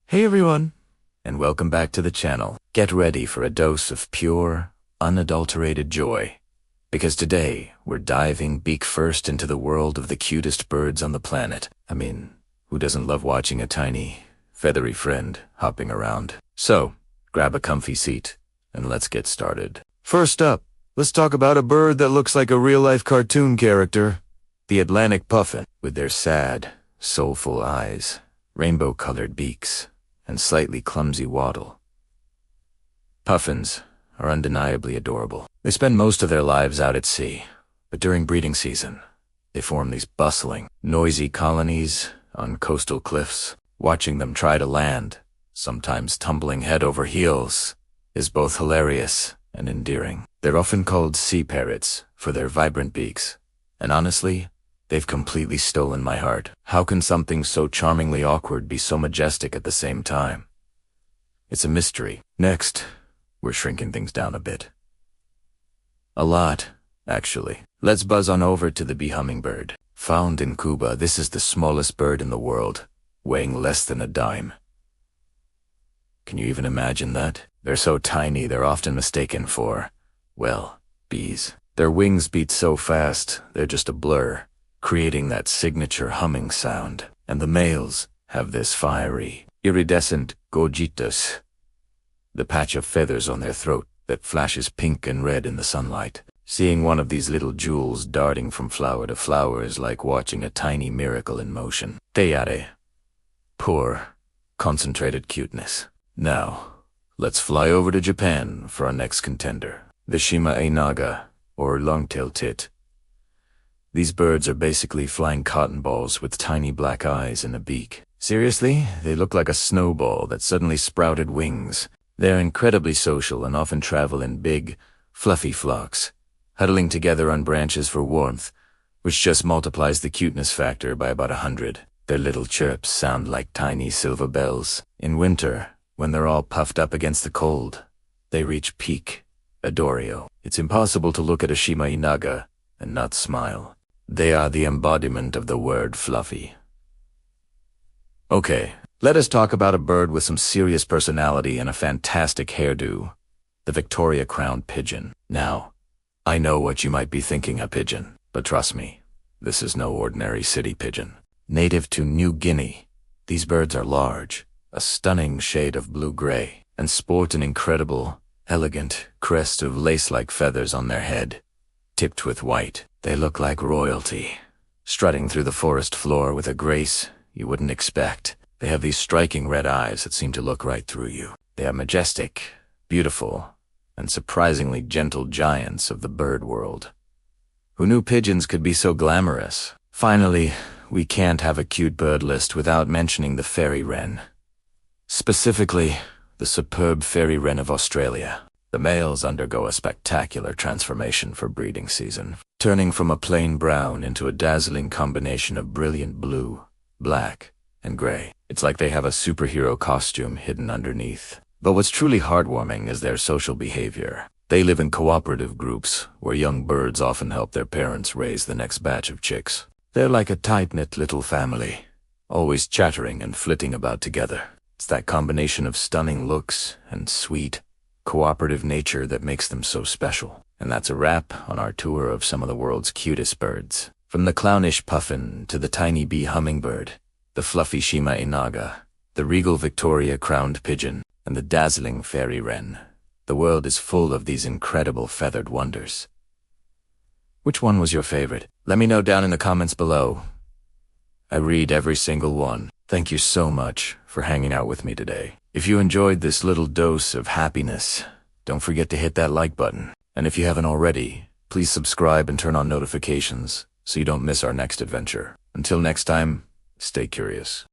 Hey everyone, and welcome back to the channel. Get ready for a dose of pure, unadulterated joy, because today we're diving beak first into the world of the cutest birds on the planet. I mean, who doesn't love watching a tiny, feathery friend hopping around? So, grab a comfy seat, and let's get started. First up, let's talk about a bird that looks like a real-life cartoon character, the Atlantic puffin, with their sad, soulful eyes, rainbow-colored beaks, and slightly clumsy waddle. Puffins are undeniably adorable. They spend most of their lives out at sea, but during breeding season, they form these bustling, noisy colonies on coastal cliffs. Watching them try to land, sometimes tumbling head over heels, is both hilarious and endearing. They're often called sea parrots for their vibrant beaks, and honestly, they've completely stolen my heart. How can something so charmingly awkward be so majestic at the same time? It's a mystery. Next, we're shrinking things down a bit. A lot, actually. Let's buzz on over to the bee hummingbird. Found in Cuba, this is the smallest bird in the world, weighing less than a dime. Can you even imagine that? They're so tiny they're often mistaken for, well, bees. Their wings beat so fast, they're just a blur, creating that signature humming sound. And the males have this fiery, iridescent gorgitos, the patch of feathers on their throat that flashes pink and red in the sunlight. Seeing one of these little jewels darting from flower to flower is like watching a tiny miracle in motion. Teyare. Poor, concentrated cuteness. Now, let's fly over to Japan for our next contender, the Shima-e-naga, or long-tailed tit. These birds are basically flying cotton balls with tiny black eyes and a beak. Seriously, they look like a snowball that suddenly sprouted wings. They're incredibly social and often travel in big, fluffy flocks, huddling together on branches for warmth, which just multiplies the cuteness factor by about 100. Their little chirps sound like tiny silver bells. In winter, when they're all puffed up against the cold, they reach peak adorio. It's impossible to look at a Shima-e-naga and not smile. They are the embodiment of the word fluffy. Okay, let us talk about a bird with some serious personality and a fantastic hairdo, the Victoria crowned pigeon. Now, I know what you might be thinking, a pigeon, but trust me, this is no ordinary city pigeon. Native to New Guinea, these birds are large, a stunning shade of blue-gray, and sport an incredible, elegant crest of lace-like feathers on their head, tipped with white. They look like royalty, strutting through the forest floor with a grace you wouldn't expect. They have these striking red eyes that seem to look right through you. They are majestic, beautiful, and surprisingly gentle giants of the bird world. Who knew pigeons could be so glamorous? Finally, we can't have a cute bird list without mentioning the fairy wren. Specifically, the superb fairy wren of Australia. The males undergo a spectacular transformation for breeding season, turning from a plain brown into a dazzling combination of brilliant blue, black, and gray. It's like they have a superhero costume hidden underneath. But what's truly heartwarming is their social behavior. They live in cooperative groups, where young birds often help their parents raise the next batch of chicks. They're like a tight-knit little family, always chattering and flitting about together. It's that combination of stunning looks and sweet, cooperative nature that makes them so special. And that's a wrap on our tour of some of the world's cutest birds. From the clownish puffin to the tiny bee hummingbird, the fluffy Shima-e-naga, the regal Victoria crowned pigeon, and the dazzling fairy wren, the world is full of these incredible feathered wonders. Which one was your favorite? Let me know down in the comments below. I read every single one. Thank you so much for hanging out with me today. If you enjoyed this little dose of happiness, don't forget to hit that like button. And if you haven't already, please subscribe and turn on notifications so you don't miss our next adventure. Until next time, stay curious.